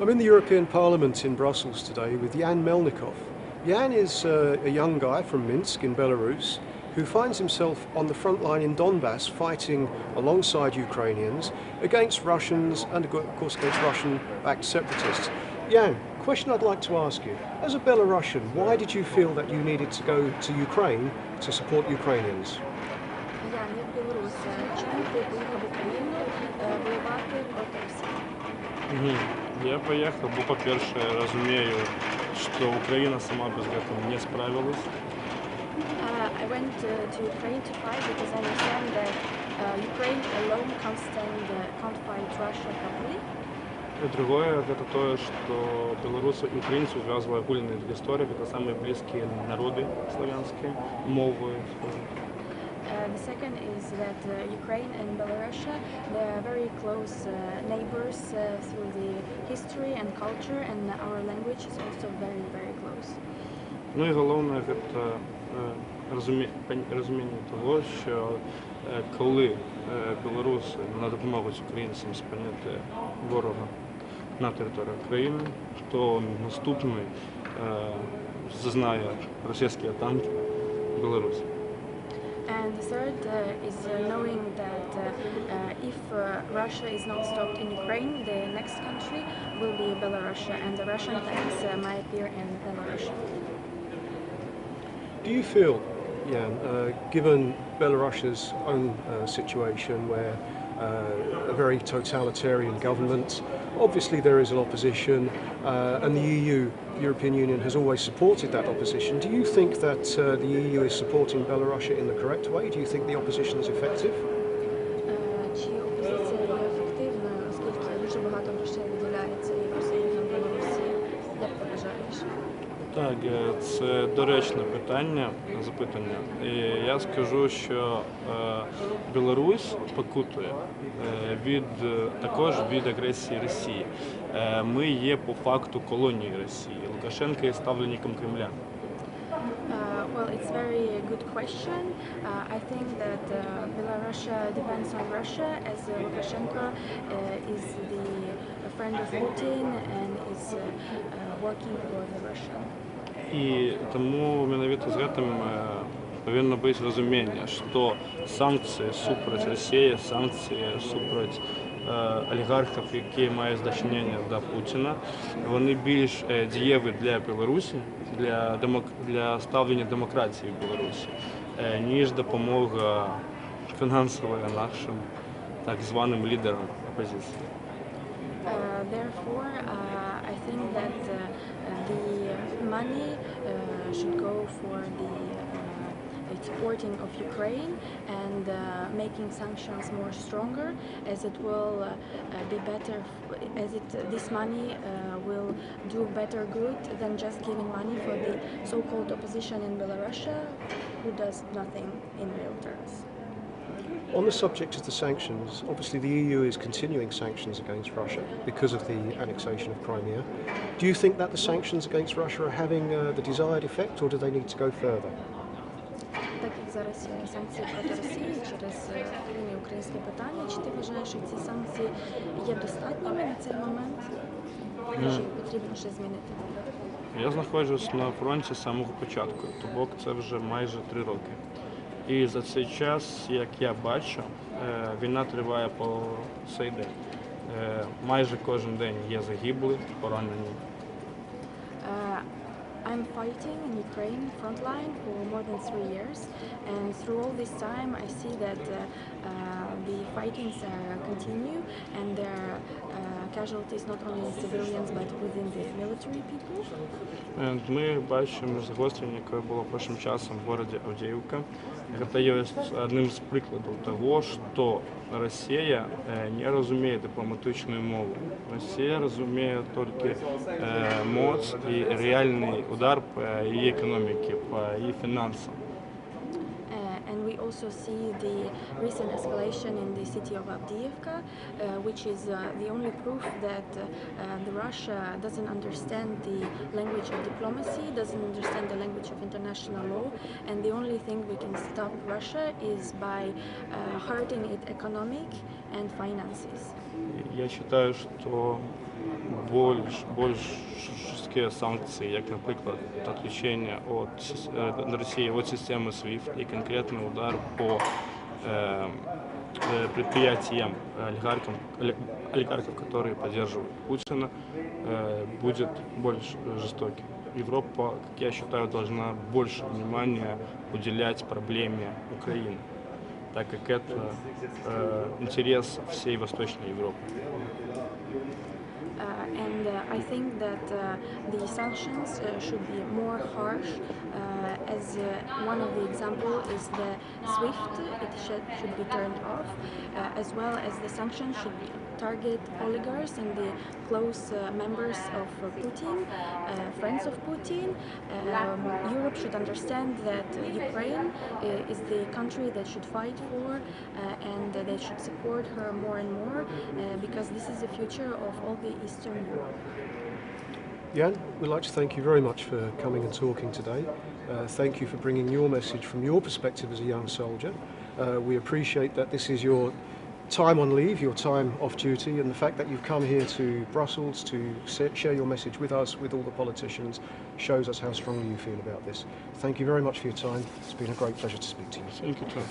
I'm in the European Parliament in Brussels today with Jan Melnikow. Jan is a young guy from Minsk in Belarus who finds himself on the front line in Donbas fighting alongside Ukrainians against Russians and of course against Russian-backed separatists. Jan, question I'd like to ask you. As a Belarusian, why did you feel that you needed to go to Ukraine to support Ukrainians? Ян, як білорус, чому ти поїхав в Україну воювати проти Росії? Мгм. Я поехал, по-перше, разумею, что Украина сама без этого не справилась. I went to Ukraine to fight because I understand that Ukraine alone can't fight Russia properly. И другое, это то, что белорусы и украинцы связывают огульные истории, это самые близкие народы славянские, мовы. The second is that Ukraine and Belarusia, they are very close neighbors through the history and culture, and our language is also very, very close. Ну і головне, це розуміння того, що коли білоруси допоможуть українцям спинити ворога на території України, то наступний зазнає російські танки Білорусі. And the third is knowing that if Russia is not stopped in Ukraine, the next country will be Belarus, and the Russian tanks might appear in Belarus. Do you feel, Jan, given Belarus's own situation where a very totalitarian government, obviously there is an opposition, and the EU, European Union, has always supported that opposition. Do you think that the EU is supporting Belarus in the correct way? Do you think the opposition is effective? Чи опозиція є ефективною, оскільки дуже багато грошей виділяється Євросоюзом Білорусі? Як ти вважаєш? Так, це доречне запитання. І я скажу, що Білорусь покутує також від агресії Росії. Ми є по факту колонією Росії. Лукашенко є ставленником Кремля. Well, it's a very good question. I think that Belarus depends on Russia, as Lukashenko is the friend of Putin and is working for the Russian. І тому менавіта з гэтым павінна быць разуменне, што санкцыі супраць Росіі, санкцыі супраць олігархів, які мають здачнення до Путіна, вони більш дієві для Білорусі, для ставлення демократії в Білорусі, ніж допомога фінансова нашим так званим лідерам опозиції. Therefore, I think that the money should go for the supporting of Ukraine and making sanctions more stronger, as it will be better, this money will do better good than just giving money for the so-called opposition in Belarus, who does nothing in real terms. On the subject of the sanctions, obviously the EU is continuing sanctions against Russia because of the annexation of Crimea. Do you think that the sanctions against Russia are having the desired effect, or do they need to go further? Так як зараз є санкції проти Росії через активне українське питання, чи ти вважаєш, що ці санкції є достатніми на цей момент? Чи потрібно ще змінити? Я знаходжусь на фронті з самого початку, тобто це вже майже 3 роки. І за цей час, як я бачу, війна триває по цей день. Майже кожен день є загиблі, поранені. I'm fighting in Ukraine frontline for more than 3 years, and through all this time I see that the fightings continue, and there are casualties not only in civilians but within the military people. Ми бачимо загострення, яке було першим часом в місті Авдіївка. Це є одним з прикладів того, що Росія не розуміє дипломатичну мову. Росія розуміє тільки моць і реальний удар по її економіці, по її фінансам. And we also see the recent escalation in the city of Avdiivka, which is the only proof that Russia doesn't understand the language of diplomacy, doesn't understand the language of international law, and the only thing we can stop Russia is by hurting its economic and finances. Я считаю, що більш жорсткі санкції, як, наприклад, відключення Росії від системи SWIFT і конкретний удар по предприятиям, олигархов, которые поддерживают Путина, будет больше жестоким. Европа, как я считаю, должна больше внимания уделять проблеме Украины, так как это интерес всей Восточной Европы. I think that the sanctions should be more harsh. As one of the example is the SWIFT, it should be turned off, as well as the sanctions should target oligarchs and the close members of Putin, friends of Putin. Europe should understand that Ukraine is the country that should fight for, and they should support her more and more, because this is the future of all the Eastern Europe. Jan, we'd like to thank you very much for coming and talking today. Thank you for bringing your message from your perspective as a young soldier. We appreciate that this is your time on leave, your time off duty, and the fact that you've come here to Brussels to share your message with us, with all the politicians, shows us how strongly you feel about this. Thank you very much for your time. It's been a great pleasure to speak to you. Thank you, Tom.